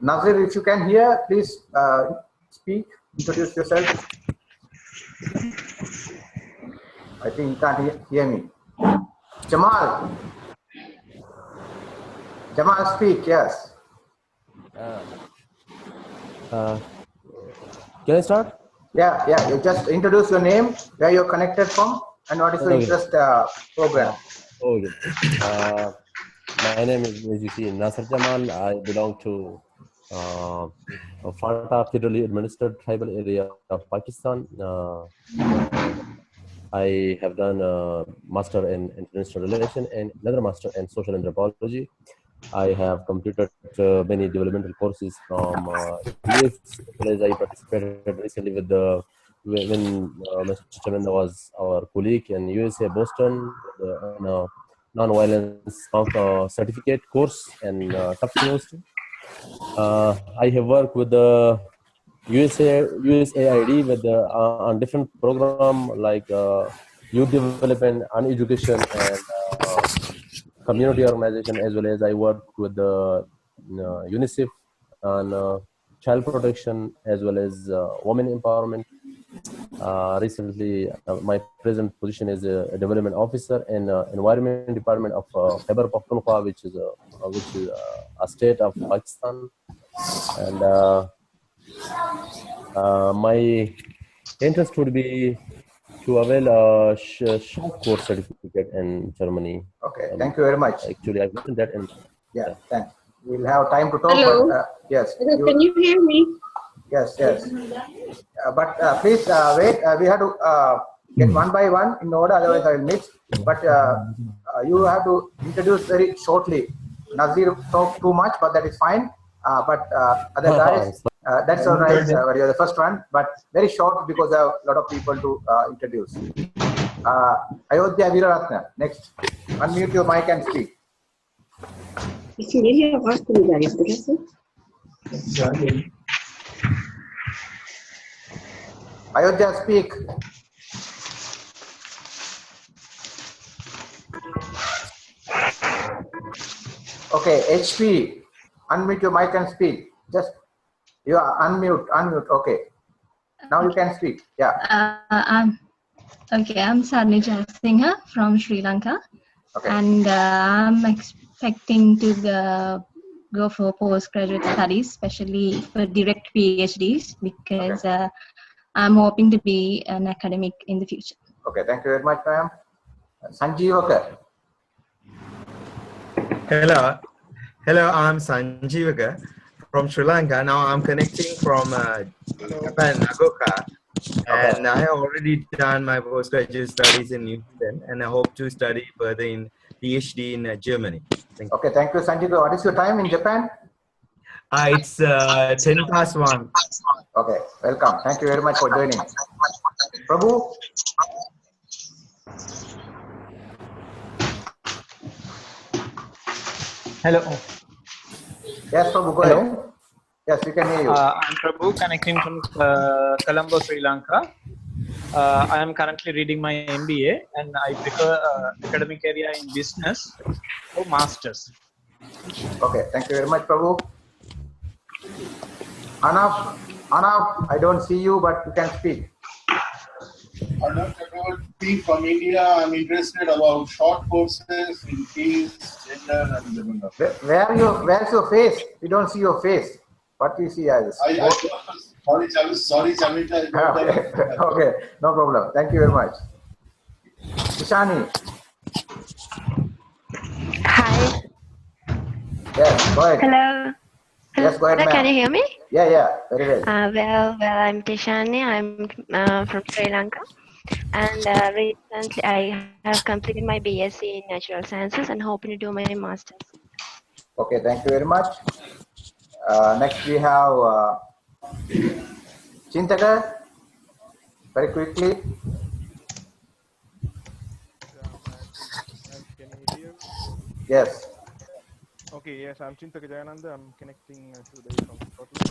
Nazir, if you can hear, please speak, introduce yourself. I think you can't hear me. Jamal. Jamal, speak, yes. Can I start? Yeah, you just introduce your name, where you're connected from, and what is your interest program. Okay. My name is, as you see, Nasir Jamal. I belong to Fata federally administered tribal area of Pakistan. I have done a master in international relations and another master in social anthropology. I have completed many developmental courses from US, as well as I participated recently with when Mr. Chaminda was our colleague in USA, Boston, in a non-violence certificate course in Tufts University. I have worked with the USAID with on different program like youth development and education and community organization, as well as I work with the UNICEF on child protection as well as women empowerment. Recently, my present position is a development officer in environment department of Khyber Pakhtunkhwa, which is a state of Pakistan, and my interest would be to avail a short course certificate in Germany. Okay, thank you very much. Actually, I mentioned that in. Yeah, thanks. We'll have time to talk. Hello. But, yes. Can you hear me? Yes. But please wait. We have to get one by one in order, otherwise I will miss. But you have to introduce very shortly. Nazir talked too much, but that is fine. But other guys, that's all right. You're the first one, but very short because there are a lot of people to introduce. Ayodhya Veeraratna, next. Unmute your mic and speak. Ayodhya, speak. Okay, HP, unmute your mic and speak. Just you are unmute. Okay, now you can speak. Yeah. I'm Sadni Singha from Sri Lanka, okay. And I'm expecting to go for postgraduate studies, especially for direct PhDs, because okay. I'm hoping to be an academic in the future. Okay, thank you very much, ma'am. Sanjeevaka. Hello, I'm Sanjeevaka from Sri Lanka. Now I'm connecting from Japan, Nagoya, and I have already done my postgraduate studies in New Zealand, and I hope to study further in PhD in Germany. Okay, thank you, Sanjeevaka. What is your time in Japan? It's 1:10. Okay, welcome. Thank you very much for joining. Prabhu. Hello. Yes, Prabhu, go ahead. Yes, we can hear you. I'm Prabhu, connecting from Colombo, Sri Lanka. I am currently reading my MBA, and I prefer academic area in business or masters. Okay, thank you very much, Prabhu. Anaf, I don't see you, but you can speak. Arnav Chakravarti from India. I'm interested about short courses in peace, gender, and development. Where's your face? We don't see your face. What we see is. Sorry, Chaminda. Okay, no problem. Thank you very much. Ishani. Hi. Yes, go ahead. Hello. Yes, go ahead, Can you hear me? Yeah, very well. Well, I'm Tishani. I'm from Sri Lanka, and recently I have completed my BSc in Natural Sciences and hoping to do my master's. Okay, thank you very much. Next we have Chintaka. Very quickly. Can you hear me? Yes. Okay, yes, I'm Chintaka Jayananda. I'm connecting today from Scotland.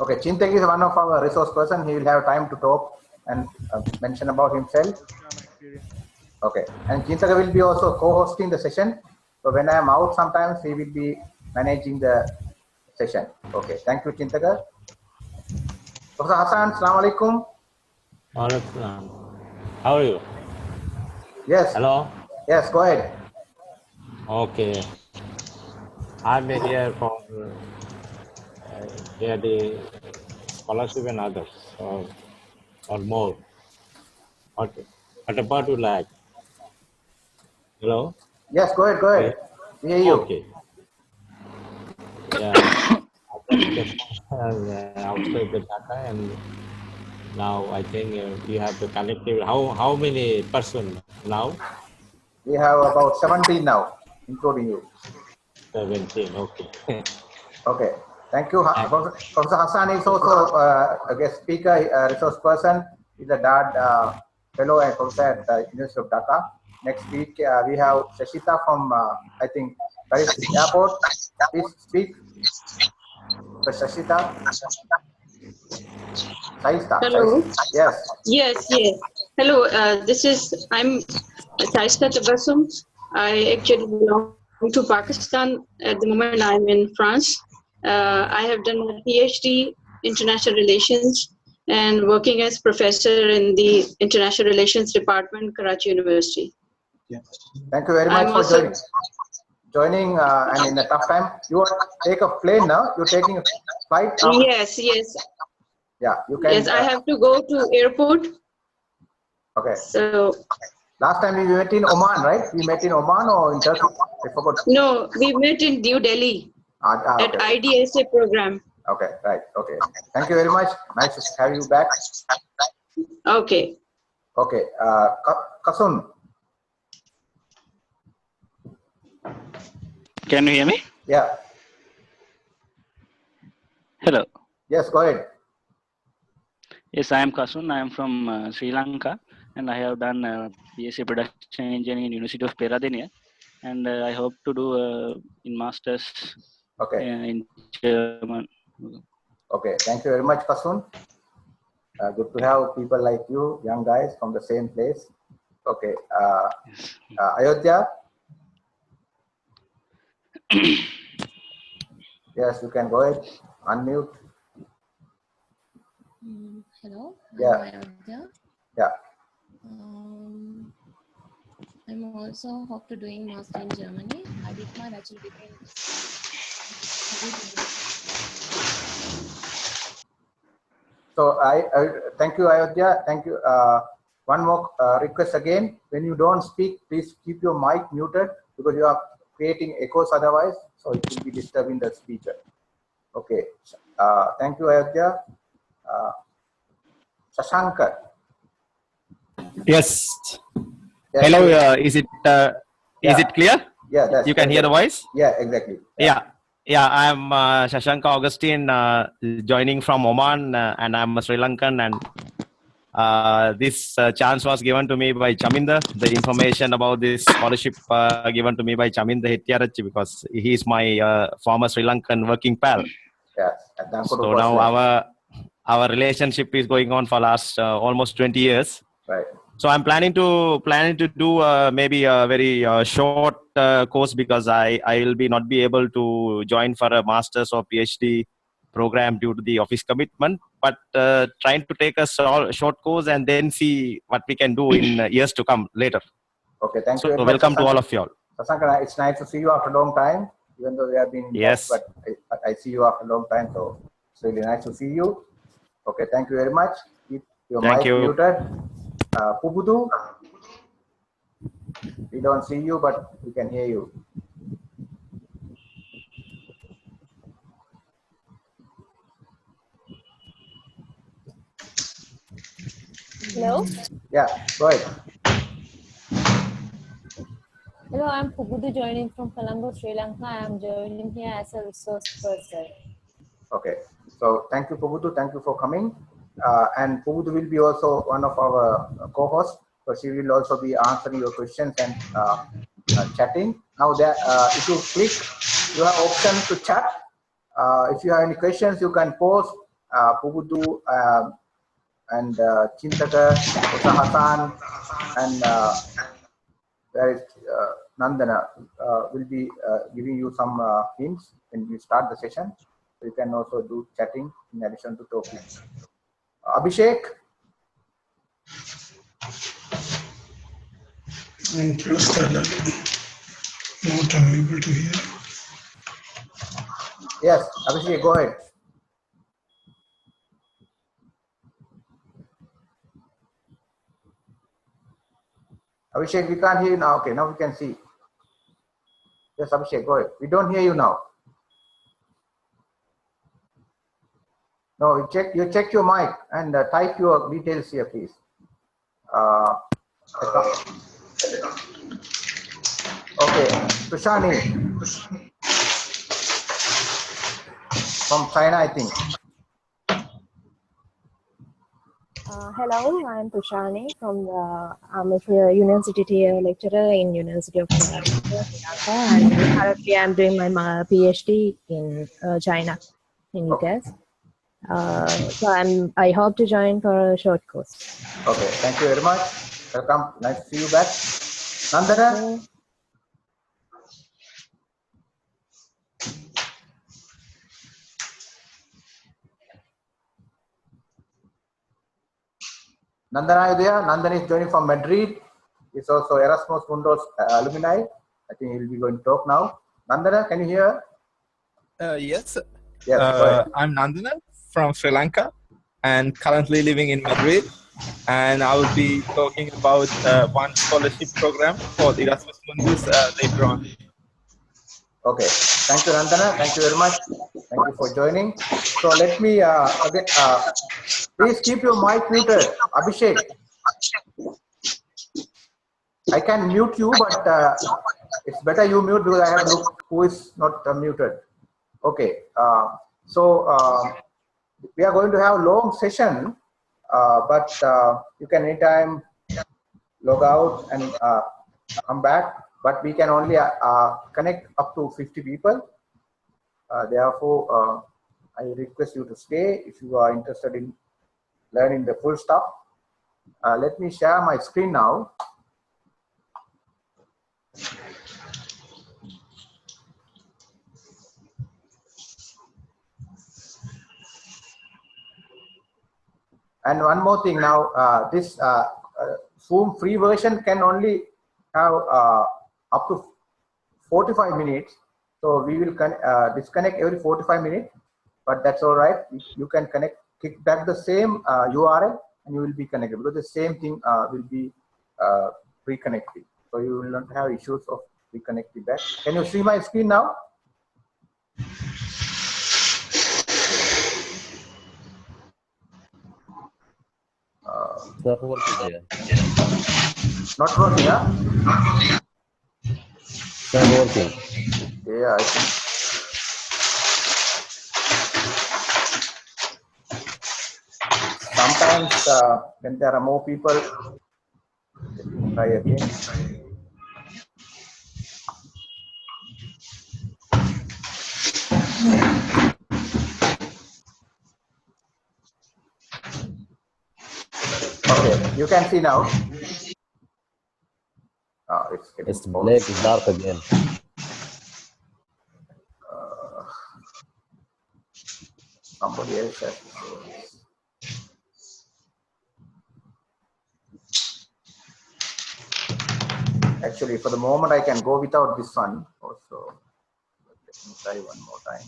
Okay, Chintak is one of our resource person. He will have time to talk and mention about himself. Okay, and Chintaka will be also co-hosting the session. So when I am out, sometimes he will be managing the session. Okay, thank you, Chintaka. Professor Hassan, Assalamu alaikum. How are you? Yes. Hello? Yes, go ahead. Okay. I'm here for here the scholarship and others or more. What about you like? Hello? Yes, go ahead, go ahead. We hear you. Okay. Yeah. I just outside the data and now I think you have to connect it. How many person now? We have about 17 now, including you. 17, okay. Okay, thank you. Professor Hassan is also a guest speaker, a resource person. He's a DAD fellow and professor at University of Dhaka. Next week, we have Shashita from, I think, Paris Airport. Please speak. So Shashita. Saista. Hello. Yes. Yes. Hello. I'm Saista Tabassum. I actually belong to Pakistan. At the moment, I'm in France. I have done a PhD International Relations and working as professor in the International Relations Department, Karachi University. Thank you very much for joining and in a tough time. You want to take a plane now? You're taking a flight? Yes. Yeah, you can. Yes, I have to go to airport. Okay. So. Last time we met in Oman, right? We met in Oman or in Turkey? I forgot. No, we met in New Delhi at IDSA program. Okay, right. Okay. Thank you very much. Nice to have you back. Okay. Okay. Kasun. Can you hear me? Yeah. Hello. Yes, go ahead. Yes, I am Kasun. I am from Sri Lanka, and I have done BSc Production Engineering in University of Peradeniya, and I hope to do in masters. Okay. In German. Okay. Thank you very much, Kasun. Good to have people like you, young guys from the same place. Okay. Ayodhya. Yes, you can go ahead. Unmute. Hello. Yeah. Yeah. I'm also hope to doing master in Germany. I did my bachelor degree in So I thank you, Ayodhya. Thank you. One more request again. When you don't speak, please keep your mic muted because you are creating echoes otherwise. So it will be disturbing the speaker. Okay. Thank you, Ayodhya. Shashankar. Yes. Yes, hello. Is it clear? Yeah, that's you can hear the voice. Yeah, exactly. Yeah. I'm Shashanka Augustine, joining from Oman, and I'm a Sri Lankan. And this chance was given to me by Chaminda. The information about this scholarship given to me by Chaminda Hettiarachchi, because he is my former Sri Lankan working pal. Yes. So now our relationship is going on for last almost 20 years. Right. So I'm planning to do maybe a very short course, because I will not be able to join for a master's or PhD program due to the office commitment. But trying to take a short course and then see what we can do in years to come later. Okay, thank you. So welcome to all of you all. Sasanka, it's nice to see you after a long time, even though we have been in touch, but I see you after a long time, so it's really nice to see you. Okay, thank you very much. Keep your mic muted. Pubudu, we don't see you, but we can hear you. Hello? Yeah, go ahead. Hello, I'm Pubudu joining from Colombo, Sri Lanka. I am joining here as a resource person. Okay, so thank you, Pubudu. Thank you for coming. And Pubudu will be also one of our co-hosts. So she will also be answering your questions and chatting. Now, there, if you click, you have option to chat. If you have any questions, you can post. Pubudu and Chintaka, Usa Hassan, and there is Nandana will be giving you some hints when we start the session. You can also do chatting in addition to talking. Abhishek? Not able to hear. Yes, Abhishek, go ahead. Abhishek, we can't hear you now. Okay, now we can see. Yes, Abhishek, go ahead. We don't hear you now. No, you check your mic and type your details here, please. Okay, Tushani from China, I think. Hello, I'm Tushani from I'm a university lecturer in University of Sri Lanka, and currently I'm doing my PhD in China, in US. So I hope to join for a short course. Okay, thank you very much. Welcome. Nice to see you back. Nandana? Nandana, are you there? Nandana is joining from Madrid. He's also Erasmus Mundus alumni. I think he'll be going to talk now. Nandana, can you hear? Yes. Yes, go ahead. I'm Nandana from Sri Lanka and currently living in Madrid. And I will be talking about one scholarship program called Erasmus Mundus later on. Okay. Thank you, Nandana. Thank you very much. Thank you for joining. So let me again, please keep your mic muted. Abhishek. I can mute you, but it's better you mute because I have to look who is not muted. Okay. We are going to have a long session, but you can anytime log out and come back, but we can only connect up to 50 people. Therefore, I request you to stay if you are interested in learning the full stuff. Let me share my screen now. And one more thing now, this Zoom free version can only have up to 45 minutes. So we will disconnect every 45 minutes, but that's all right. You can kick back the same URL and you will be connected because the same thing will be reconnected. So you will not have issues of reconnecting back. Can you see my screen now? It's not working here. Not working, huh? It's not working. Yeah, I think. Sometimes when there are more people, let me try again. Okay, you can see now. It's black, it's dark again. Somebody else has. Actually, for the moment, I can go without this one also. Let me try one more time.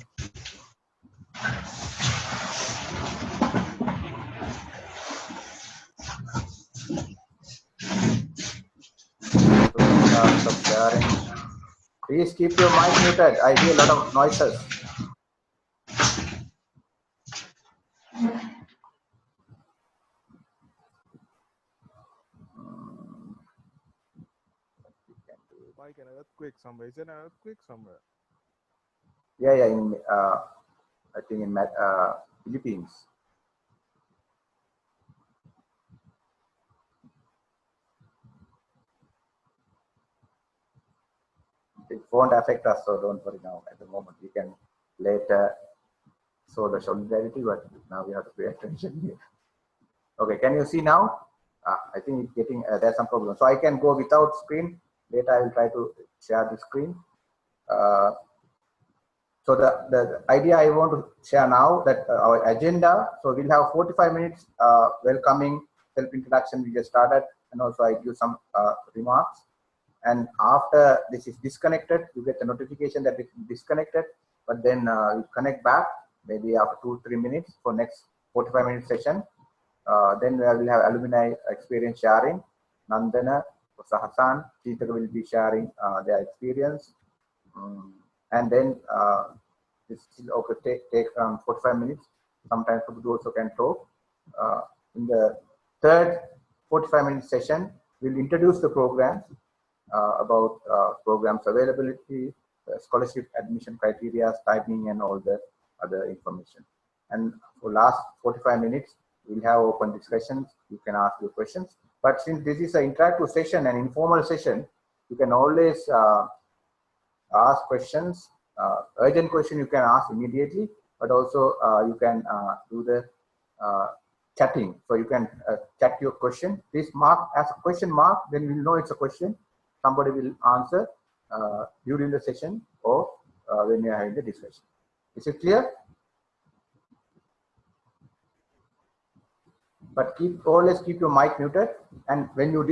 Stop sharing. Please keep your mic muted. I hear a lot of noises. Like an earthquake somewhere. Is there an earthquake somewhere? Yeah, in I think in Philippines. It won't affect us, so don't worry now. At the moment, we can later show the solidarity, but now we have to pay attention here. Okay, can you see now? I think it's getting there's some problem. So I can go without screen. Later, I will try to share the screen. So the idea I want to share now that our agenda, so we'll have 45 minutes welcoming, self-introduction we just started, and also I give some remarks. And after this is disconnected, you get the notification that it is disconnected, but then you connect back maybe after 2-3 minutes for next 45-minute session. Then we will have alumni experience sharing. Nandana, Hassan, Cheetha will be sharing their experience. And then this will take 45 minutes. Sometimes people also can talk. In the third 45-minute session, we'll introduce the programs about programs availability, scholarship admission criteria, timing, and all the other information. And for last 45 minutes, we'll have open discussions. You can ask your questions. But since this is an interactive session, an informal session, you can always ask questions. Urgent question you can ask immediately, but also you can do the chatting. So you can chat your question. Please mark as a question mark, then we'll know it's a question. Somebody will answer during the session or when you are having the discussion. Is it clear? But always keep your mic muted, and when you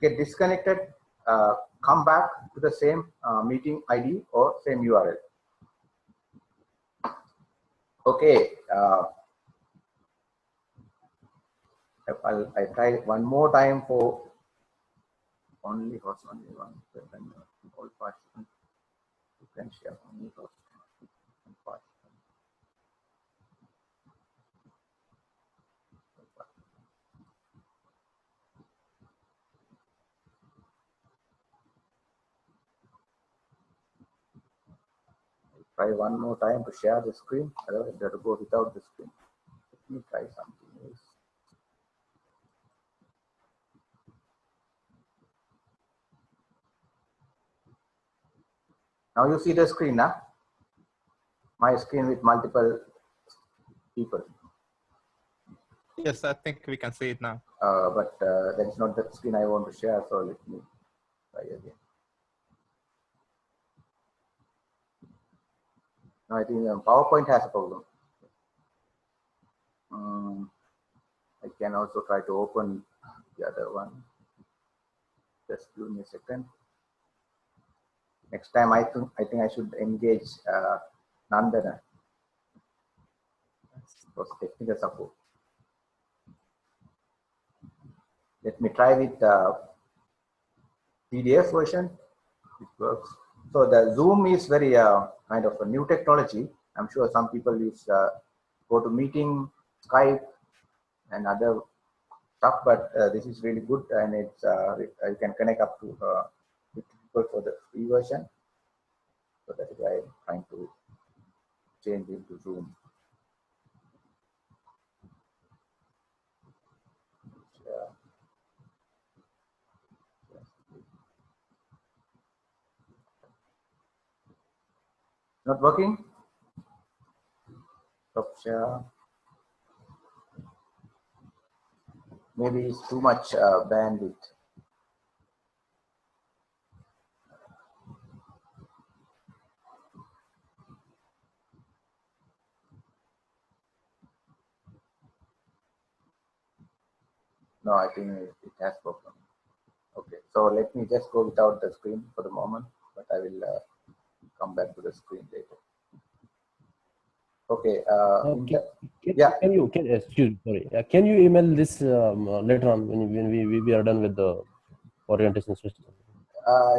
get disconnected, come back to the same meeting ID or same URL. Okay. I try one more time for only host, only one person. All participants you can share only host and participant. Try one more time to share the screen. Otherwise, I have to go without the screen. Let me try something else. Now you see the screen, huh? My screen with multiple people. Yes, I think we can see it now. But that is not the screen I want to share, so let me try again. No, I think PowerPoint has a problem. I can also try to open the other one. Just give me a second. Next time, I think I should engage Nandana for technical support. Let me try with PDF version. It works. So the Zoom is very kind of a new technology. I'm sure some people use go to meeting, Skype, and other stuff, but this is really good, and it's you can connect up to 50 people for the free version. So that is why I'm trying to change into Zoom. Not working? Stop share. Maybe it's too much bandwidth. No, I think it has problem. Okay, so let me just go without the screen for the moment, but I will come back to the screen later. Okay. Can you email this later on when we are done with the orientation system?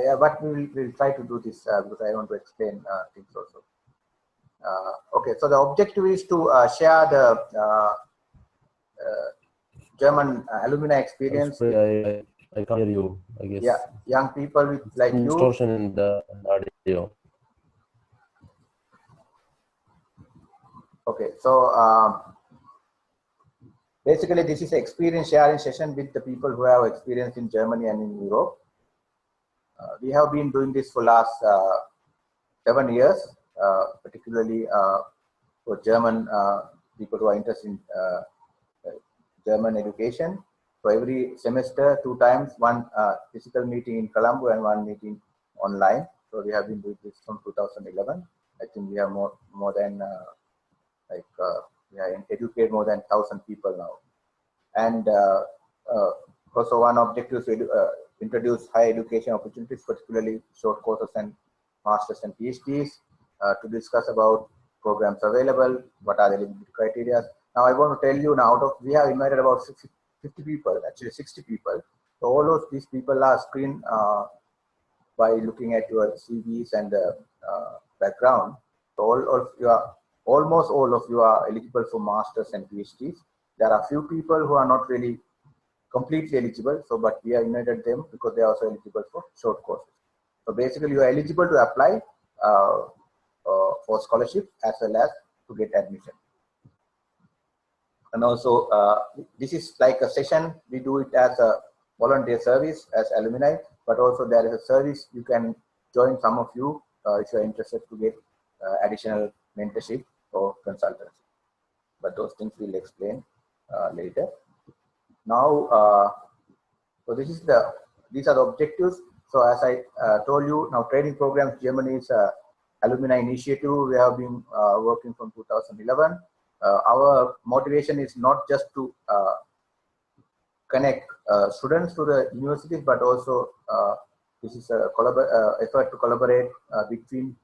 Yeah, but we'll try to do this because I want to explain things also. Okay, so the objective is to share the German alumni experience. I can't hear you, I guess. Yeah, young people with like you. Distortion in the audio. Okay, so basically this is an experience sharing session with the people who have experience in Germany and in Europe. We have been doing this for last 7 years, particularly for German people who are interested in German education. So every semester, 2 times, one physical meeting in Colombo and one meeting online. So we have been doing this from 2011. I think we have more than we have educated more than 1,000 people now. And also one objective is to introduce higher education opportunities, particularly short courses and masters and PhDs, to discuss about programs available, what are the eligibility criteria. Now I want to tell you now, we have invited about 50 people, actually 60 people. So all of these people are screened by looking at your CVs and background. So almost all of you are eligible for masters and PhDs. There are few people who are not really completely eligible, but we have invited them because they are also eligible for short courses. So basically you are eligible to apply for scholarship as well as to get admission. And also this is like a session, we do it as a volunteer service as alumni, but also there is a service you can join, some of you if you are interested to get additional mentorship or consultancy. But those things we'll explain later. Now, so these are the objectives. So as I told you, now training programs Germany is a alumni initiative. We have been working from 2011. Our motivation is not just to connect students to the universities, but also this is a effort to collaborate between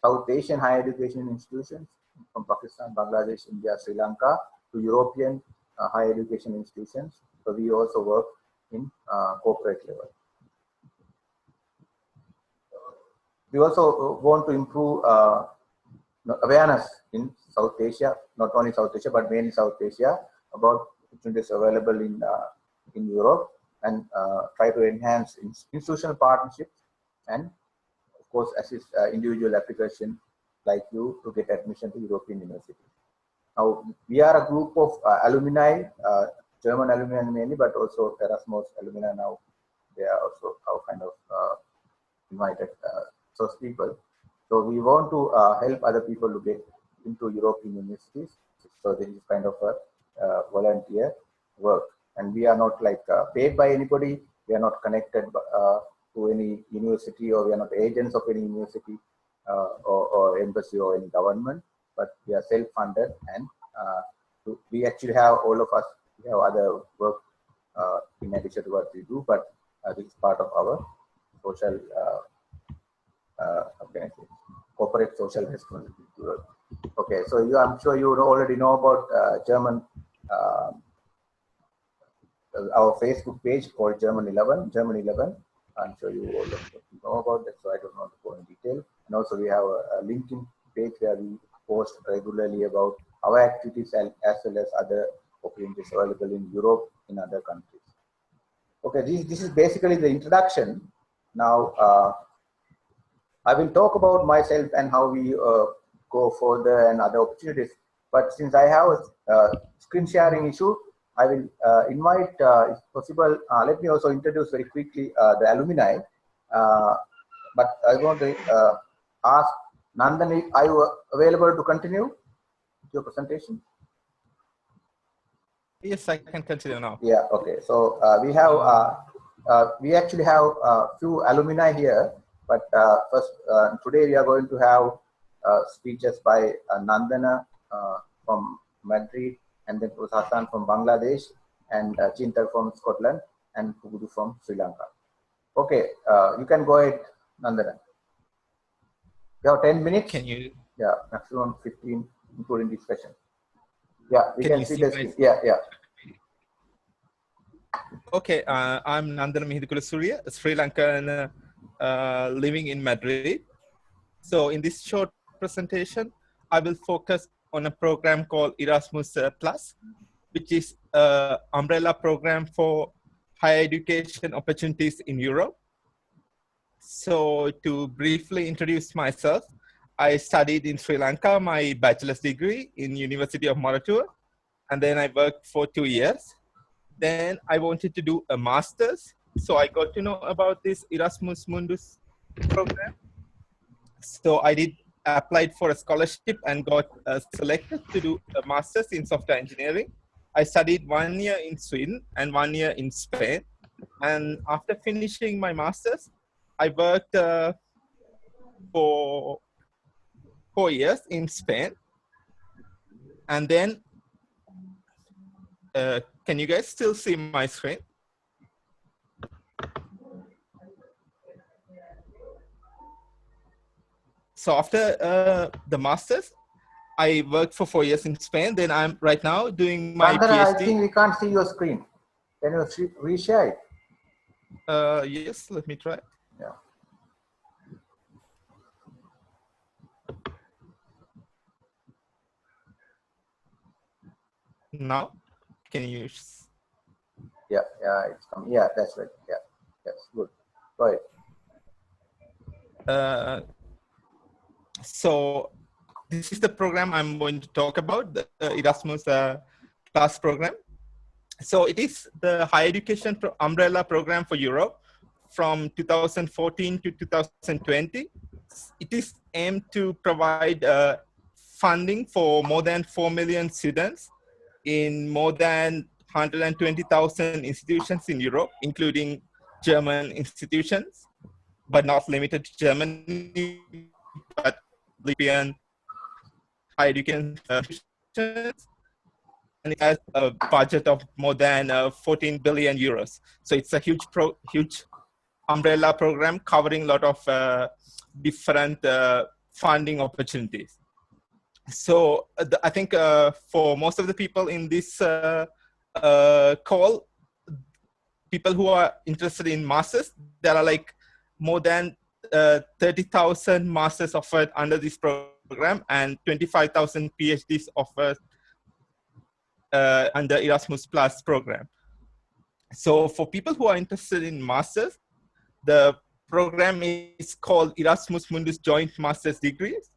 South Asian higher education institutions from Pakistan, Bangladesh, India, Sri Lanka to European higher education institutions. So we also work in corporate level. We also want to improve awareness in South Asia, not only South Asia, but mainly South Asia, about opportunities available in Europe, and try to enhance institutional partnerships and of course assist individual application like you to get admission to European universities. Now we are a group of alumni, German alumni mainly, but also Erasmus alumni now. They are also our kind of invited source people. So we want to help other people to get into European universities. So this is kind of a volunteer work, and we are not like paid by anybody. We are not connected to any university, or we are not agents of any university or embassy or any government, but we are self-funded, and we actually have, all of us, we have other work in addition to what we do, but this is part of our social corporate social responsibility work. Okay, so I'm sure you already know about German, our Facebook page called German 11. I'm sure you all know about that, so I don't want to go in detail. And also we have a LinkedIn page where we post regularly about our activities as well as other opportunities available in Europe, in other countries. Okay, this is basically the introduction. Now I will talk about myself and how we go further and other opportunities. But since I have a screen sharing issue, I will invite, if possible, let me also introduce very quickly the alumni. But I want to ask Nandani, are you available to continue your presentation? Yes, I can continue now. Yeah, okay. So we actually have a few alumni here, but first today we are going to have speeches by Nandana from Madrid, and then Hassan from Bangladesh, and Chintal from Scotland, and Pugudu from Sri Lanka. Okay, you can go ahead, Nandana. You have 10 minutes. Can you? Yeah, maximum 15, including discussion. Yeah, we can see the screen. Yeah. Okay, I'm Nandana Mihidukula Surya, Sri Lankan, living in Madrid. So in this short presentation, I will focus on a program called Erasmus Plus, which is an umbrella program for higher education opportunities in Europe. So to briefly introduce myself, I studied in Sri Lanka my bachelor's degree in University of Maratua, and then I worked for 2 years. Then I wanted to do a master's, so I got to know about this Erasmus Mundus program. So I applied for a scholarship and got selected to do a master's in software engineering. I studied 1 year in Sweden and 1 year in Spain. And after finishing my master's, I worked for 4 years in Spain. And then, can you guys still see my screen? So after the master's, I worked for 4 years in Spain. Then I'm right now doing my Nandana, PhD. I think we can't see your screen. Can you reshare it? Yes, let me try. Yeah. Now, can you? Yeah, it's coming. Yeah, that's right. Yeah, that's good. Go ahead. So this is the program I'm going to talk about, the Erasmus Plus program. So it is the higher education umbrella program for Europe from 2014 to 2020. It is aimed to provide funding for more than 4 million students in more than 120,000 institutions in Europe, including German institutions, but not limited to Germany, but European higher education institutions. And it has a budget of more than 14 billion euros. So it's a huge umbrella program covering a lot of different funding opportunities. So I think for most of the people in this call, people who are interested in masters, there are like more than 30,000 masters offered under this program and 25,000 PhDs offered under Erasmus Plus program. So for people who are interested in masters, the program is called Erasmus Mundus Joint Masters Degrees.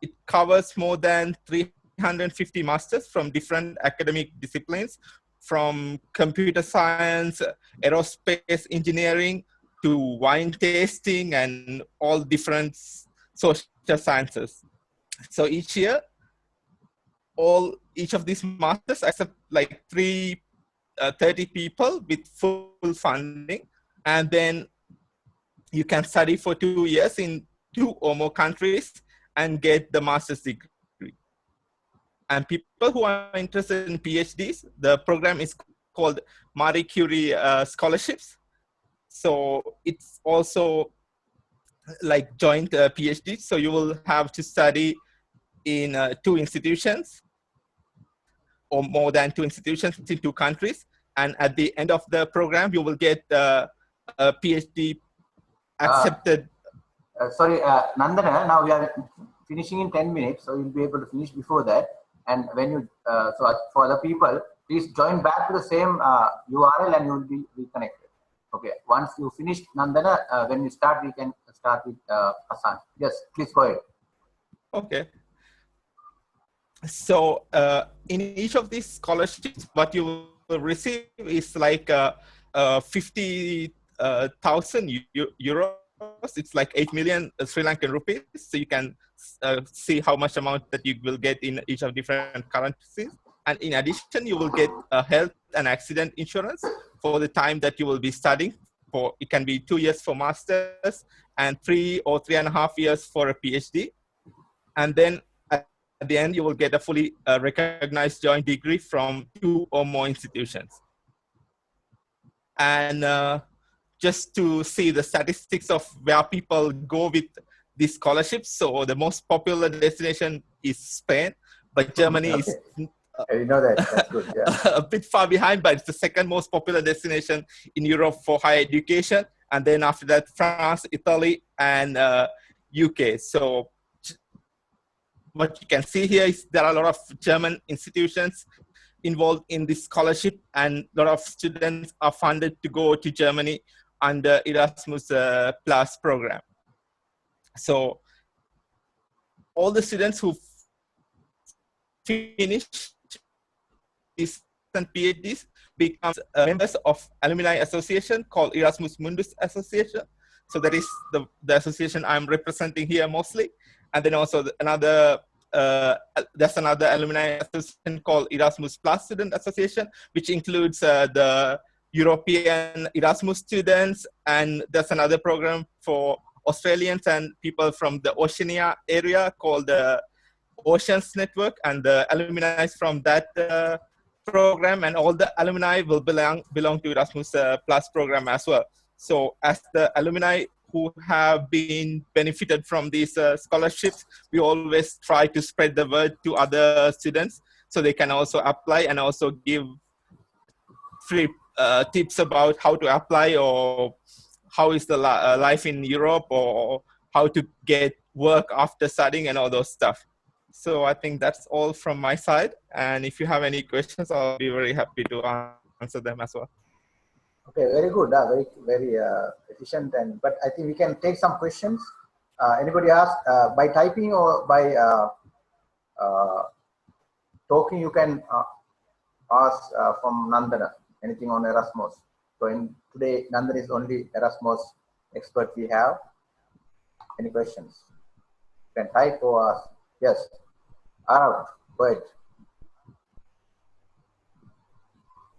It covers more than 350 masters from different academic disciplines, from computer science, aerospace engineering, to wine tasting, and all different social sciences. So each year, each of these masters accept like 30 people with full funding, and then you can study for 2 years in 2 or more countries and get the master's degree. And people who are interested in PhDs, the program is called Marie Curie scholarships. So it's also like joint PhD. So you will have to study in 2 institutions or more than 2 institutions in 2 countries. And at the end of the program, you will get a PhD accepted. Sorry, Nandana, now we are finishing in 10 minutes, so you'll be able to finish before that. And when you, so for other people, please join back to the same URL and you will be reconnected. Okay, once you finish, Nandana, when we start, we can start with Hassan. Yes, please go ahead. Okay. So in each of these scholarships, what you will receive is like 50,000 euros. It's like 8 million Sri Lankan rupees. So you can see how much amount that you will get in each of different currencies. And in addition, you will get a health and accident insurance for the time that you will be studying. For it can be 2 years for masters and 3 or 3.5 years for a PhD. And then at the end, you will get a fully recognized joint degree from 2 or more institutions. And just to see the statistics of where people go with these scholarships. So the most popular destination is Spain, but Germany is you know that's good. Yeah. a bit far behind, but it's the second most popular destination in Europe for higher education. And then after that, France, Italy, and UK. So what you can see here is there are a lot of German institutions involved in this scholarship, and a lot of students are funded to go to Germany under Erasmus Plus program. So all the students who finish these PhDs become members of alumni association called Erasmus Mundus Association. So that is the association I'm representing here mostly. And then also there's another alumni association called Erasmus Plus Student Association, which includes the European Erasmus students. And there's another program for Australians and people from the Oceania area called the Oceans Network, and the alumni from that program, and all the alumni will belong to Erasmus Plus program as well. So as the alumni who have been benefited from these scholarships, we always try to spread the word to other students so they can also apply, and also give free tips about how to apply, or how is the life in Europe, or how to get work after studying, and all those stuff. So I think that's all from my side. And if you have any questions, I'll be very happy to answer them as well. Okay, very good. Very efficient. But I think we can take some questions. Anybody ask by typing or by talking? You can ask from Nandana anything on Erasmus. So today, Nandana is only Erasmus expert we have. Any questions? You can type or ask. Yes. Out. Go ahead.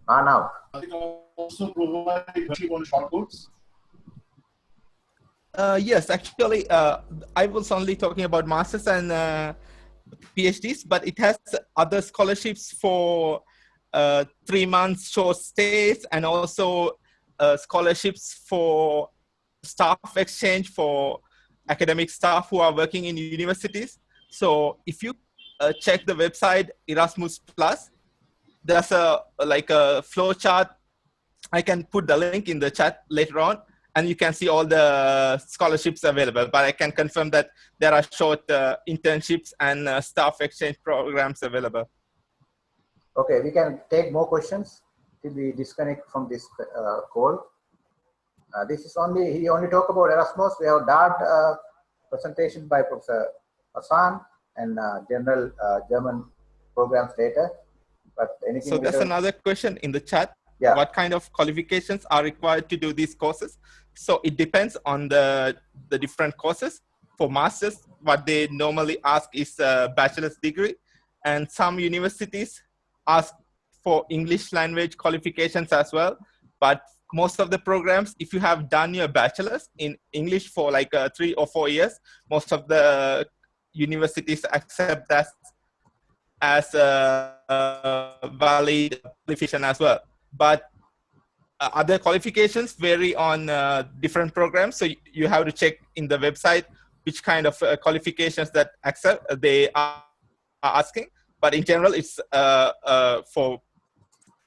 Out. I think also provide on short course. Yes, actually, I was only talking about masters and PhDs, but it has other scholarships for 3 months short stays, and also scholarships for staff exchange for academic staff who are working in universities. So if you check the website Erasmus Plus, there's a flow chart. I can put the link in the chat later on, and you can see all the scholarships available. But I can confirm that there are short internships and staff exchange programs available. Okay, we can take more questions till we disconnect from this call. This is he only talked about Erasmus. We have DART presentation by Professor Hassan, and general German programs later. But anything. So there's another question in the chat. Yeah. What kind of qualifications are required to do these courses? So it depends on the different courses. For masters, what they normally ask is a bachelor's degree, and some universities ask for English language qualifications as well. But most of the programs, if you have done your bachelor's in English for like 3 or 4 years, most of the universities accept that as a valid qualification as well. But other qualifications vary on different programs. So you have to check in the website which kind of qualifications that they are asking. But in general, it's for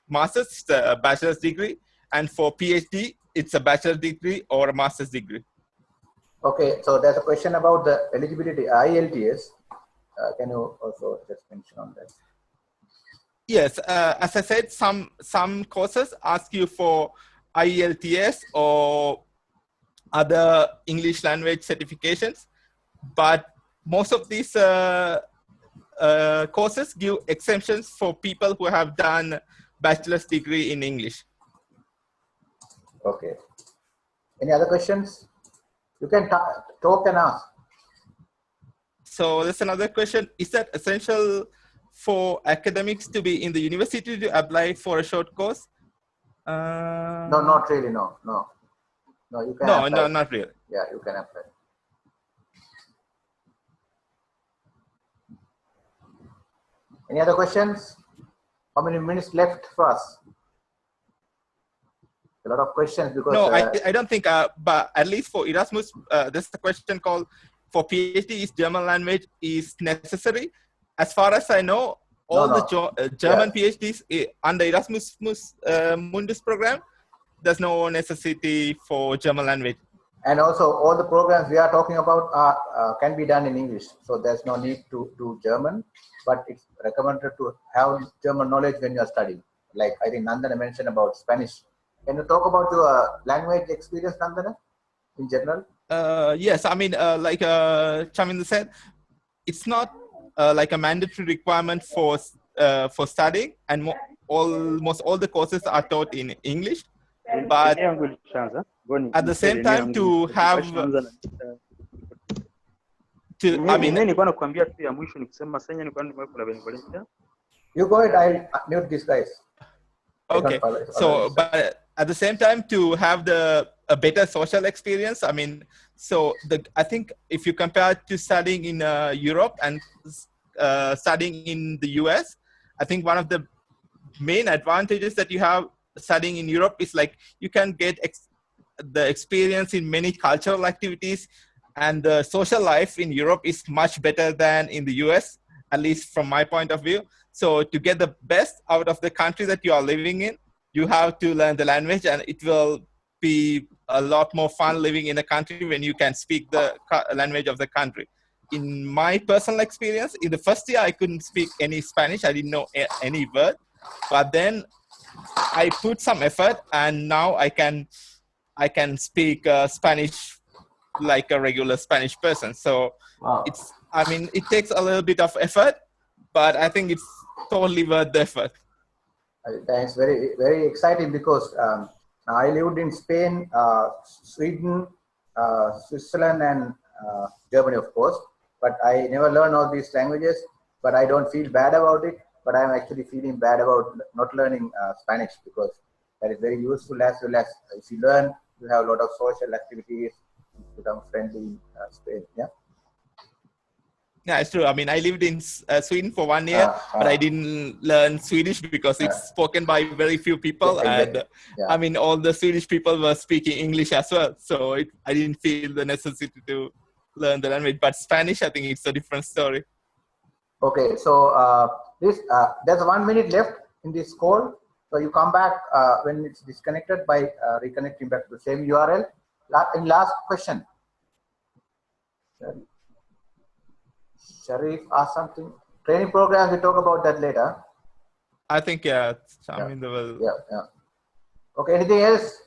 master's, it's a bachelor's degree. And for PhD, it's a bachelor's degree or a master's degree. Okay, so there's a question about the eligibility, IELTS. Can you also just mention on that? Yes, as I said, some courses ask you for IELTS or other English language certifications, but most of these courses give exemptions for people who have done bachelor's degree in English. Okay. Any other questions? You can talk and ask. So there's another question. Is that essential for academics to be in the university to apply for a short course? No, not really. No, you can apply. No, not really. Yeah, you can apply. Any other questions? How many minutes left for us? A lot of questions because... No, I don't think, but at least for Erasmus, there's a question called, for PhD, is German language is necessary? As far as I know, all the German PhDs under Erasmus Mundus program, there's no necessity for German language. And also, all the programs we are talking about can be done in English. So there's no need to do German, but it's recommended to have German knowledge when you are studying. Like I think Nandana mentioned about Spanish. Can you talk about your language experience, Nandana, in general? Yes, I mean, like Chaminda said, it's not like a mandatory requirement for studying, and almost all the courses are taught in English. But at the same time, to have you go ahead, I'll mute these guys. Okay, so but at the same time to have a better social experience. I mean, so I think if you compare to studying in Europe and studying in the US, I think one of the main advantages that you have studying in Europe is like you can get the experience in many cultural activities, and the social life in Europe is much better than in the US, at least from my point of view. So to get the best out of the country that you are living in, you have to learn the language, and it will be a lot more fun living in a country when you can speak the language of the country. In my personal experience, in the first year, I couldn't speak any Spanish. I didn't know any word, but then I put some effort, and now I can speak Spanish like a regular Spanish person. So I mean, it takes a little bit of effort, but I think it's totally worth the effort. Thanks. Very, very exciting because I lived in Spain, Sweden, Switzerland, and Germany, of course. But I never learned all these languages. But I don't feel bad about it. But I'm actually feeling bad about not learning Spanish, because that is very useful, as well as if you learn, you have a lot of social activities, become friendly in Spain. Yeah. Yeah, it's true. I mean, I lived in Sweden for 1 year, but I didn't learn Swedish because it's spoken by very few people. And I mean, all the Swedish people were speaking English as well. So I didn't feel the necessity to learn the language. But Spanish, I think it's a different story. Okay, so there's 1 minute left in this call. So you come back when it's disconnected by reconnecting back to the same URL. In last question. Sharif asked something. Training programs, we talk about that later. I think, Chaminda will. Yeah. Okay, anything else?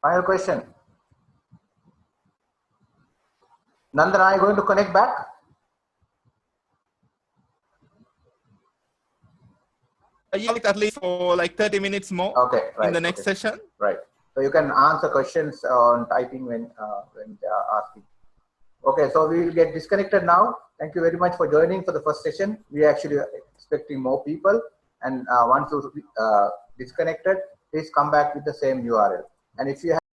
Final question. Nandan, are you going to connect back? Yeah, at least for like 30 minutes more in the next session. Right. So you can answer questions on typing when they are asking. Okay, so we will get disconnected now. Thank you very much for joining for the first session. We are actually expecting more people. And once you disconnected, please come back with the same URL. And if you have